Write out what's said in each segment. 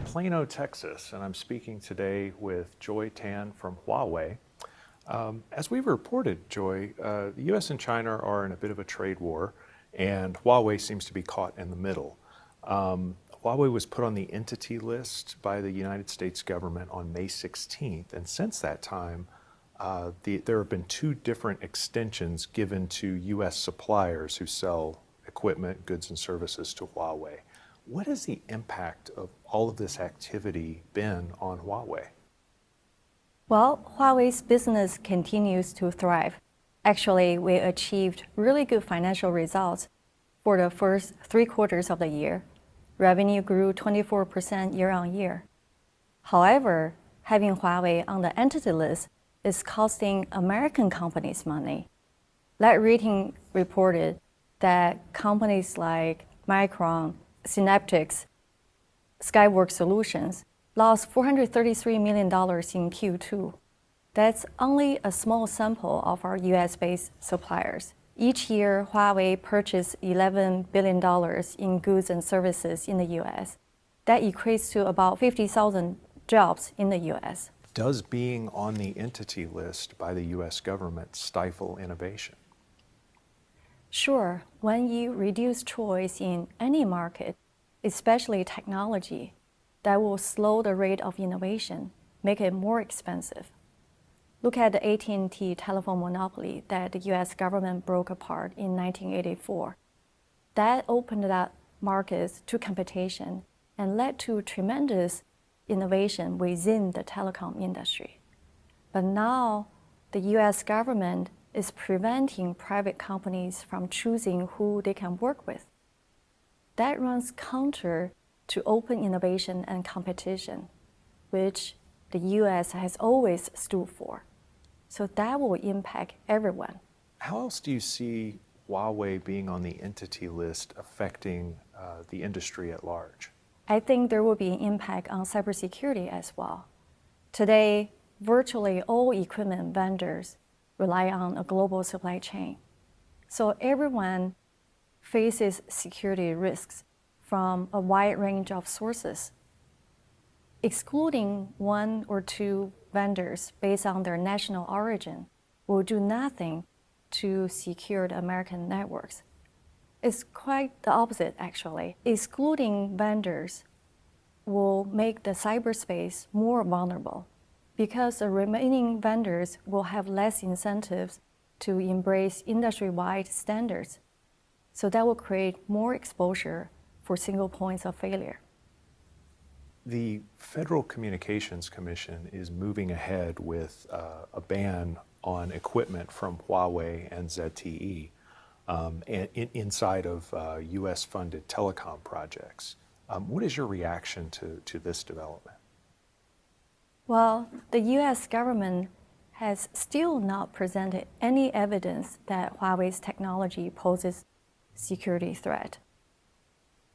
Plano, Texas, and I'm speaking today with Joy Tan from Huawei. As we've reported, Joy, the U.S. and China are in a bit of a trade war, and Huawei seems to be caught in the middle. Huawei was put on the entity list by the United States government on May 16th, and since that time, there have been two different extensions given to U.S. suppliers who sell equipment, goods, and services to Huawei. What has the impact of all of this activity been on Huawei? Well, Huawei's business continues to thrive. Actually, we achieved really good financial results for the first 3 quarters of the year. Revenue grew 24% year on year. However, having Huawei on the entity list is costing American companies money. That rating reported that companies like Micron, Synaptics, Skyworks Solutions lost $433 million in Q2. That's only a small sample of our US-based suppliers. Each year, Huawei purchased $11 billion in goods and services in the US. That equates to about 50,000 jobs in the US. Does being on the entity list by the US government stifle innovation? Sure, when you reduce choice in any market, especially technology, that will slow the rate of innovation, make it more expensive. Look at the AT&T telephone monopoly that the US government broke apart in 1984. That opened up markets to competition and led to tremendous innovation within the telecom industry. But now, the US government is preventing private companies from choosing who they can work with. That runs counter to open innovation and competition, which the US has always stood for. So that will impact everyone. How else do you see Huawei being on the entity list affecting the industry at large? I think there will be an impact on cybersecurity as well. Today, virtually all equipment vendors rely on a global supply chain. So everyone faces security risks from a wide range of sources. Excluding 1 or 2 vendors based on their national origin will do nothing to secure the American networks. It's quite the opposite, actually. Excluding vendors will make the cyberspace more vulnerable because the remaining vendors will have less incentives to embrace industry-wide standards. So that will create more exposure for single points of failure. The Federal Communications Commission is moving ahead with a ban on equipment from Huawei and ZTE inside of US-funded telecom projects. What is your reaction to this development? Well, the US government has still not presented any evidence that Huawei's technology poses security threat.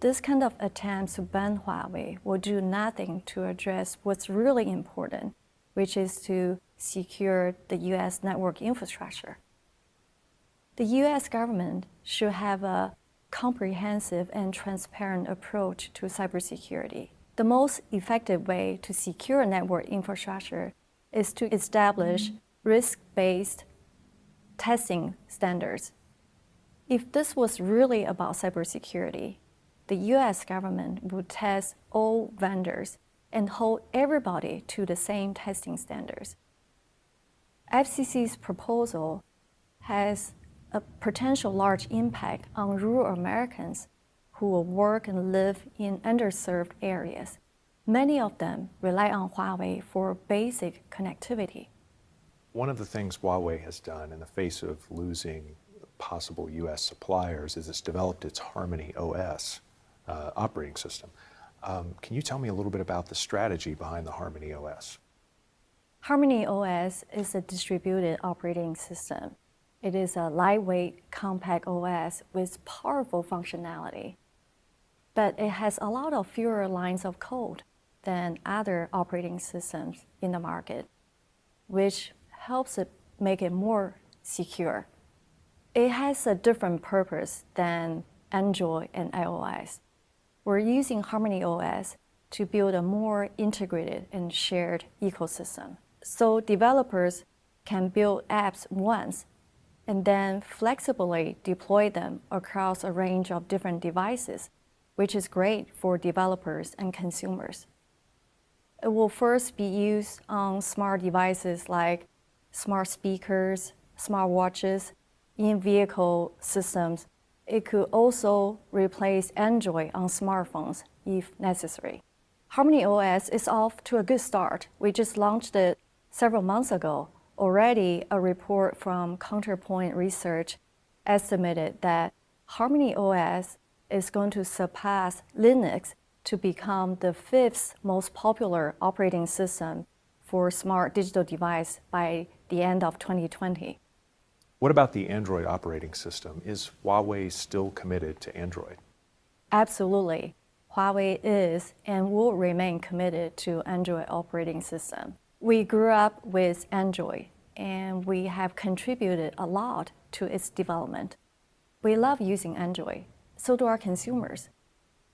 This kind of attempts to ban Huawei will do nothing to address what's really important, which is to secure the US network infrastructure. The US government should have a comprehensive and transparent approach to cybersecurity. The most effective way to secure network infrastructure is to establish risk-based testing standards. If this was really about cybersecurity, the US government would test all vendors and hold everybody to the same testing standards. FCC's proposal has a potential large impact on rural Americans who will work and live in underserved areas. Many of them rely on Huawei for basic connectivity. One of the things Huawei has done in the face of losing possible US suppliers is it's developed its Harmony OS operating system. Can you tell me a little bit about the strategy behind the Harmony OS? Harmony OS is a distributed operating system. It is a lightweight, compact OS with powerful functionality. But it has a lot of fewer lines of code than other operating systems in the market, which helps it make it more secure. It has a different purpose than Android and iOS. We're using Harmony OS to build a more integrated and shared ecosystem. So developers can build apps once and then flexibly deploy them across a range of different devices, which is great for developers and consumers. It will first be used on smart devices like smart speakers, smartwatches, in-vehicle systems. It could also replace Android on smartphones if necessary. Harmony OS is off to a good start. We just launched it several months ago. Already, a report from Counterpoint Research estimated that Harmony OS is going to surpass Linux to become the 5th most popular operating system for smart digital device by the end of 2020. What about the Android operating system? Is Huawei still committed to Android? Absolutely. Huawei is and will remain committed to Android operating system. We grew up with Android, and we have contributed a lot to its development. We love using Android, so do our consumers.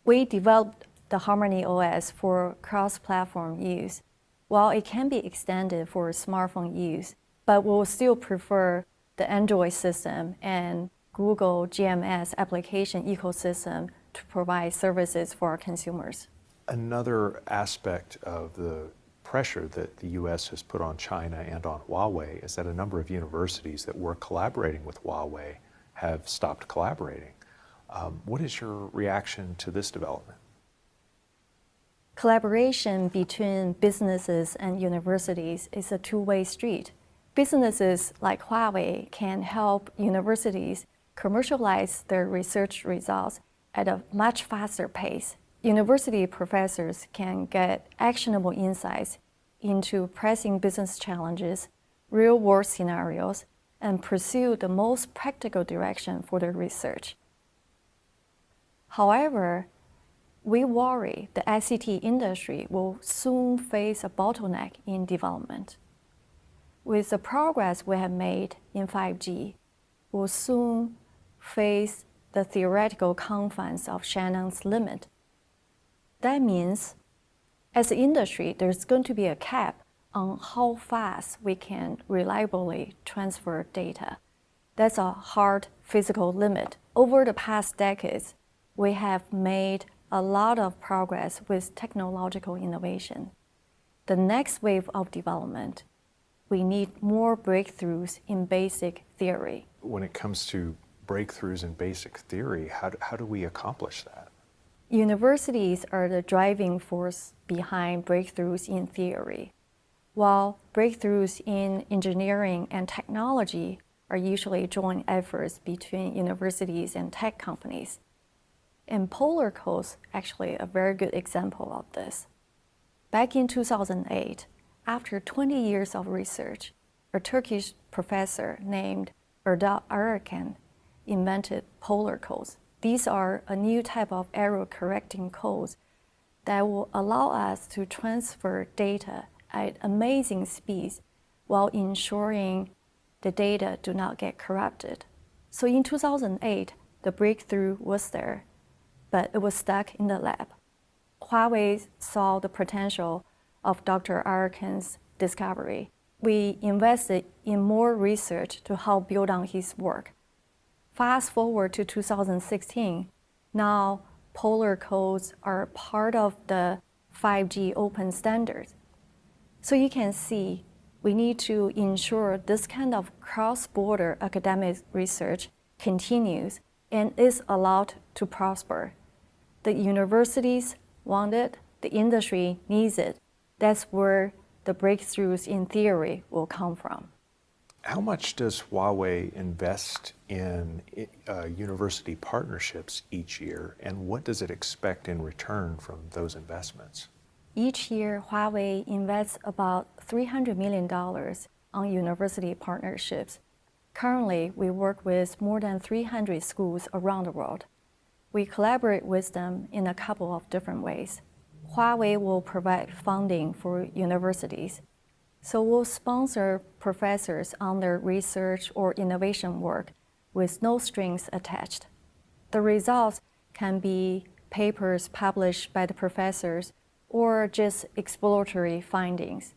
We developed the Harmony OS for cross-platform use. While it can be extended for smartphone use, but we'll still prefer the Android system and Google GMS application ecosystem to provide services for our consumers. Another aspect of the pressure that the U.S. has put on China and on Huawei is that a number of universities that were collaborating with Huawei have stopped collaborating. What is your reaction to this development? Collaboration between businesses and universities is a two-way street. Businesses like Huawei can help universities commercialize their research results at a much faster pace. University professors can get actionable insights into pressing business challenges, real-world scenarios, and pursue the most practical direction for their research. However, we worry the ICT industry will soon face a bottleneck in development. With the progress we have made in 5G, we'll soon face the theoretical confines of Shannon's limit. That means, as an industry, there's going to be a cap on how fast we can reliably transfer data. That's a hard physical limit. Over the past decades, we have made a lot of progress with technological innovation. The next wave of development, we need more breakthroughs in basic theory. When it comes to breakthroughs in basic theory, how do we accomplish that? Universities are the driving force behind breakthroughs in theory, while breakthroughs in engineering and technology are usually joint efforts between universities and tech companies. And Polar Code's actually a very good example of this. Back in 2008, after 20 years of research, a Turkish professor named Erdal Arıkan invented Polar Codes. These are a new type of error-correcting codes that will allow us to transfer data at amazing speeds while ensuring the data do not get corrupted. So in 2008, the breakthrough was there, but it was stuck in the lab. Huawei saw the potential of Dr. Arıkan's discovery. We invested in more research to help build on his work. Fast forward to 2016, now Polar Codes are part of the 5G open standards. So you can see we need to ensure this kind of cross-border academic research continues and is allowed to prosper. The universities want it, the industry needs it. That's where the breakthroughs in theory will come from. How much does Huawei invest in university partnerships each year, and what does it expect in return from those investments? Each year, Huawei invests about $300 million on university partnerships. Currently, we work with more than 300 schools around the world. We collaborate with them in a couple of different ways. Huawei will provide funding for universities. So we'll sponsor professors on their research or innovation work with no strings attached. The results can be papers published by the professors or just exploratory findings.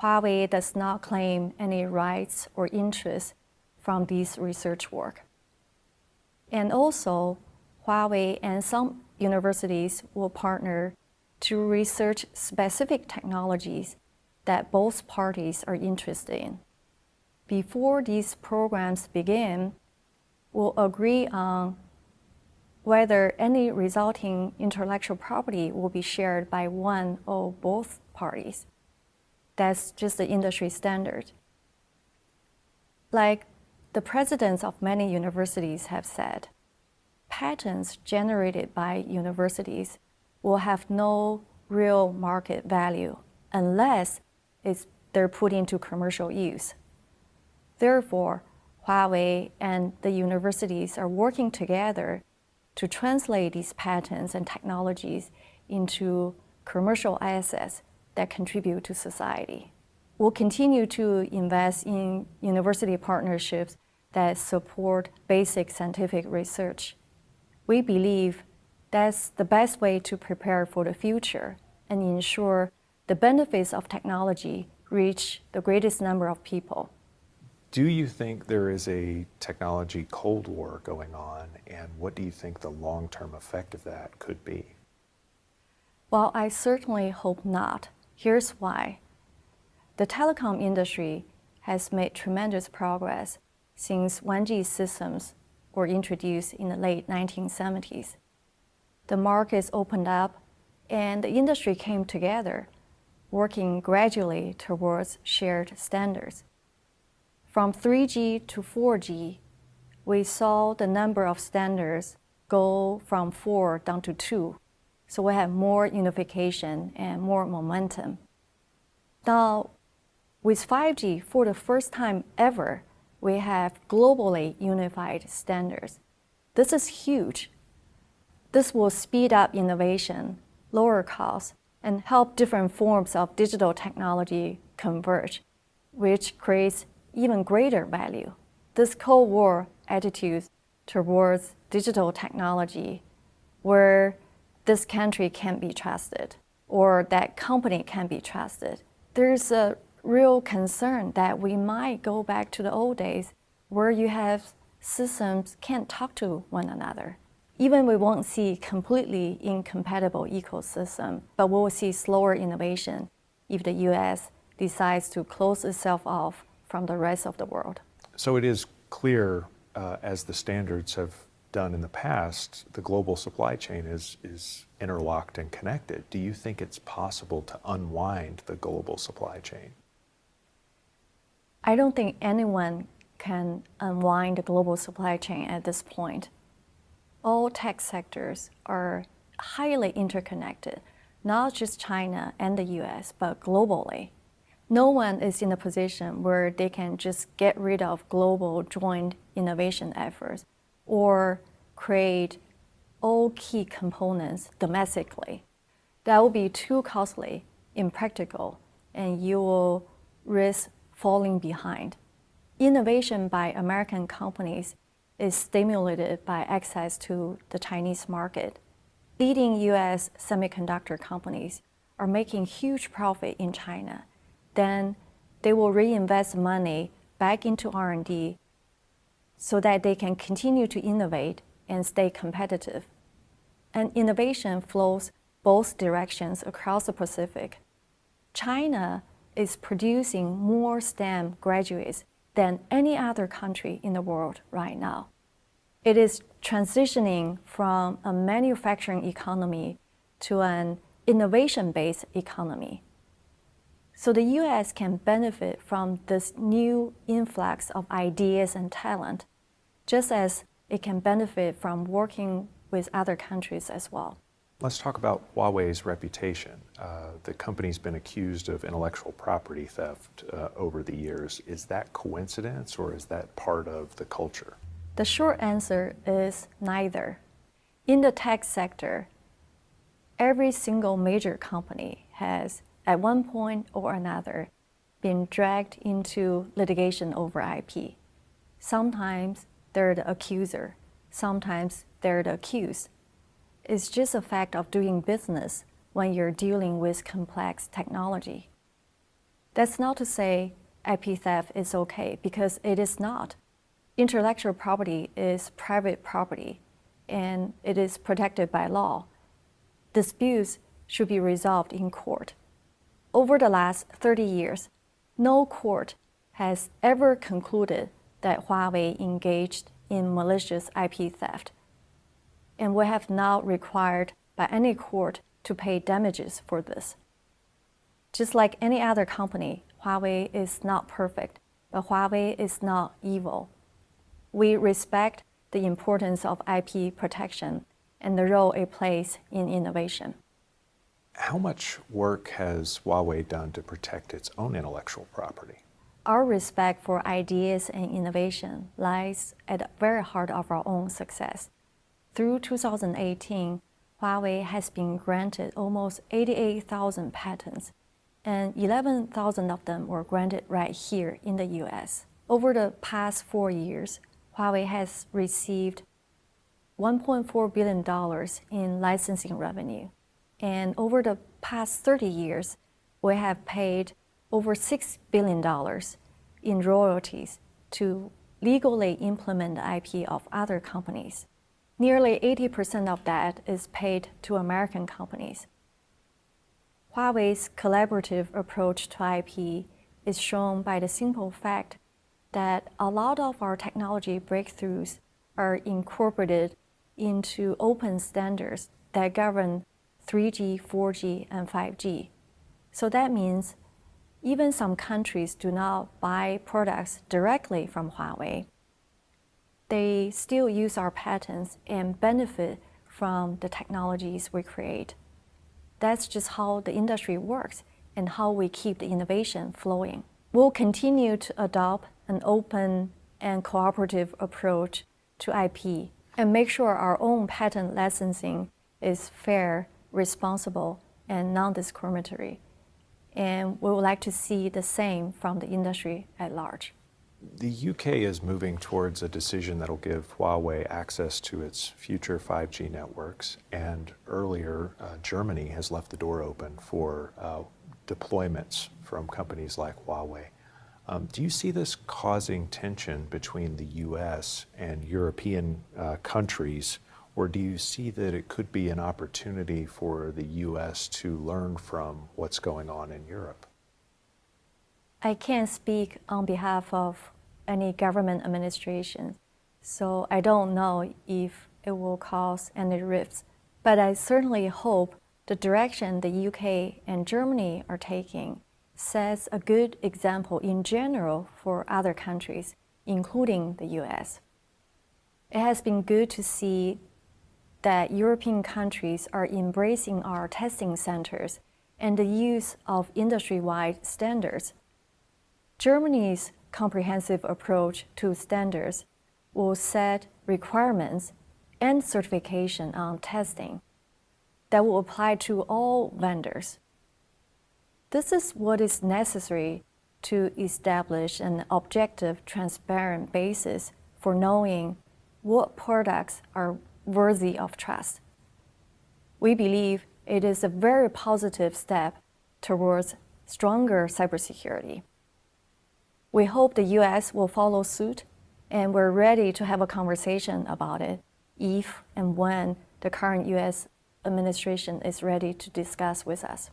Huawei does not claim any rights or interests from this research work. And also, Huawei and some universities will partner to research specific technologies that both parties are interested in. Before these programs begin, we'll agree on whether any resulting intellectual property will be shared by one or both parties. That's just the industry standard. Like the presidents of many universities have said, patents generated by universities will have no real market value unless they're put into commercial use. Therefore, Huawei and the universities are working together to translate these patents and technologies into commercial assets that contribute to society. We'll continue to invest in university partnerships that support basic scientific research. We believe that's the best way to prepare for the future and ensure the benefits of technology reach the greatest number of people. Do you think there is a technology Cold War going on, and what do you think the long-term effect of that could be? Well, I certainly hope not. Here's why. The telecom industry has made tremendous progress since 1G systems were introduced in the late 1970s. The markets opened up and the industry came together, working gradually towards shared standards. From 3G to 4G, we saw the number of standards go from 4 down to 2. So we have more unification and more momentum. Now, with 5G, for the first time ever, we have globally unified standards. This is huge. This will speed up innovation, lower costs, and help different forms of digital technology converge, which creates even greater value. This Cold War attitude towards digital technology, where this country can't be trusted or that company can't be trusted, there's a real concern that we might go back to the old days where you have systems can't talk to one another. Even we won't see completely incompatible ecosystem, but we'll see slower innovation if the US decides to close itself off from the rest of the world. So it is clear, as the standards have done in the past, the global supply chain is interlocked and connected. Do you think it's possible to unwind the global supply chain? I don't think anyone can unwind the global supply chain at this point. All tech sectors are highly interconnected, not just China and the US, but globally. No one is in a position where they can just get rid of global joint innovation efforts or create all key components domestically. That will be too costly, impractical, and you will risk falling behind. Innovation by American companies is stimulated by access to the Chinese market. Leading US semiconductor companies are making huge profit in China. Then they will reinvest money back into R&D so that they can continue to innovate and stay competitive. And innovation flows both directions across the Pacific. China is producing more STEM graduates than any other country in the world right now. It is transitioning from a manufacturing economy to an innovation-based economy. So the US can benefit from this new influx of ideas and talent, just as it can benefit from working with other countries as well. Let's talk about Huawei's reputation. The company's been accused of intellectual property theft over the years. Is that coincidence or is that part of the culture? The short answer is neither. In the tech sector, every single major company has, at one point or another, been dragged into litigation over IP. Sometimes they're the accuser, sometimes they're the accused. It's just a fact of doing business when you're dealing with complex technology. That's not to say IP theft is okay, because it is not. Intellectual property is private property, and it is protected by law. Disputes should be resolved in court. Over the last 30 years, no court has ever concluded that Huawei engaged in malicious IP theft, and we have not required by any court to pay damages for this. Just like any other company, Huawei is not perfect, but Huawei is not evil. We respect the importance of IP protection and the role it plays in innovation. How much work has Huawei done to protect its own intellectual property? Our respect for ideas and innovation lies at the very heart of our own success. Through 2018, Huawei has been granted almost 88,000 patents, and 11,000 of them were granted right here in the US. Over the past 4 years, Huawei has received $1.4 billion in licensing revenue. And over the past 30 years, we have paid over $6 billion in royalties to legally implement the IP of other companies. Nearly 80% of that is paid to American companies. Huawei's collaborative approach to IP is shown by the simple fact that a lot of our technology breakthroughs are incorporated into open standards that govern 3G, 4G, and 5G. So that means even some countries do not buy products directly from Huawei. They still use our patents and benefit from the technologies we create. That's just how the industry works and how we keep the innovation flowing. We'll continue to adopt an open and cooperative approach to IP and make sure our own patent licensing is fair, responsible, and non-discriminatory. And we would like to see the same from the industry at large. The UK is moving towards a decision that will give Huawei access to its future 5G networks, and earlier Germany has left the door open for deployments from companies like Huawei. Do you see this causing tension between the US and European countries, or do you see that it could be an opportunity for the US to learn from what's going on in Europe? I can't speak on behalf of any government administration, so I don't know if it will cause any rifts. But I certainly hope the direction the UK and Germany are taking sets a good example in general for other countries, including the US. It has been good to see that European countries are embracing our testing centers and the use of industry-wide standards. Germany's comprehensive approach to standards will set requirements and certification on testing that will apply to all vendors. This is what is necessary to establish an objective, transparent basis for knowing what products are worthy of trust. We believe it is a very positive step towards stronger cybersecurity. We hope the US will follow suit, and we're ready to have a conversation about it if and when the current US administration is ready to discuss with us.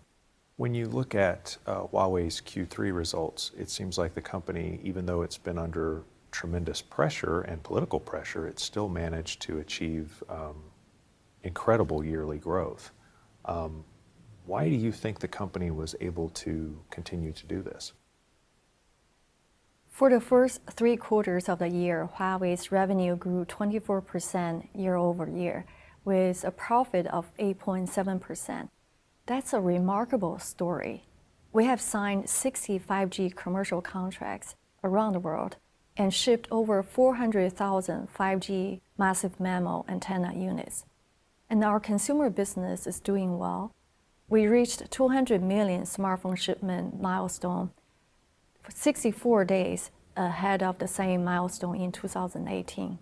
When you look at Huawei's Q3 results, it seems like the company, even though it's been under tremendous pressure and political pressure, it's still managed to achieve incredible yearly growth. Why do you think the company was able to continue to do this? For the first 3 quarters of the year, Huawei's revenue grew 24% year over year, with a profit of 8.7%. That's a remarkable story. We have signed 60 5G commercial contracts around the world and shipped over 400,000 5G massive MIMO antenna units. And our consumer business is doing well. We reached 200 million smartphone shipment milestone 64 days ahead of the same milestone in 2018.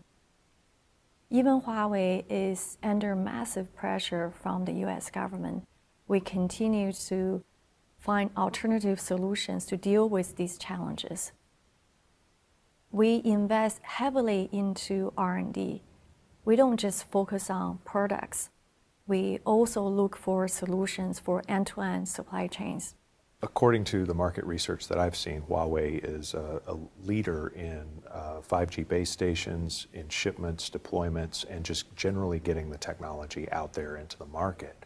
Even Huawei is under massive pressure from the US government we continue to find alternative solutions to deal with these challenges. We invest heavily into R&D. We don't just focus on products. We also look for solutions for end-to-end supply chains. According to the market research that I've seen, Huawei is a leader in 5G base stations, in shipments, deployments, and just generally getting the technology out there into the market.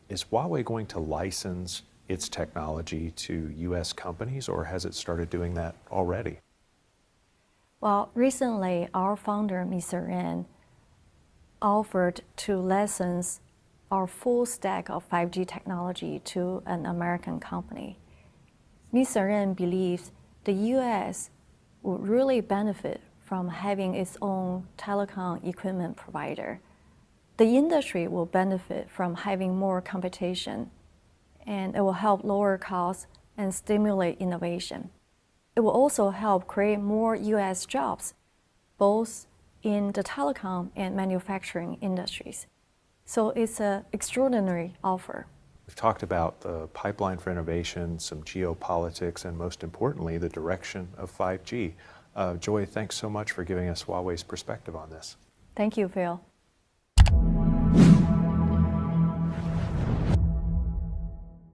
Is Huawei going to license its technology to U.S. companies, or has it started doing that already? Well, recently, our founder, Mr. Ren, offered to license our full stack of 5G technology to an American company. Mr. Ren believes the U.S. would really benefit from having its own telecom equipment provider. The industry will benefit from having more competition, and it will help lower costs and stimulate innovation. It will also help create more U.S. jobs, both in the telecom and manufacturing industries. So it's an extraordinary offer. We've talked about the pipeline for innovation, some geopolitics, and most importantly, the direction of 5G. Joy, thanks so much for giving us Huawei's perspective on this. Thank you, Phil.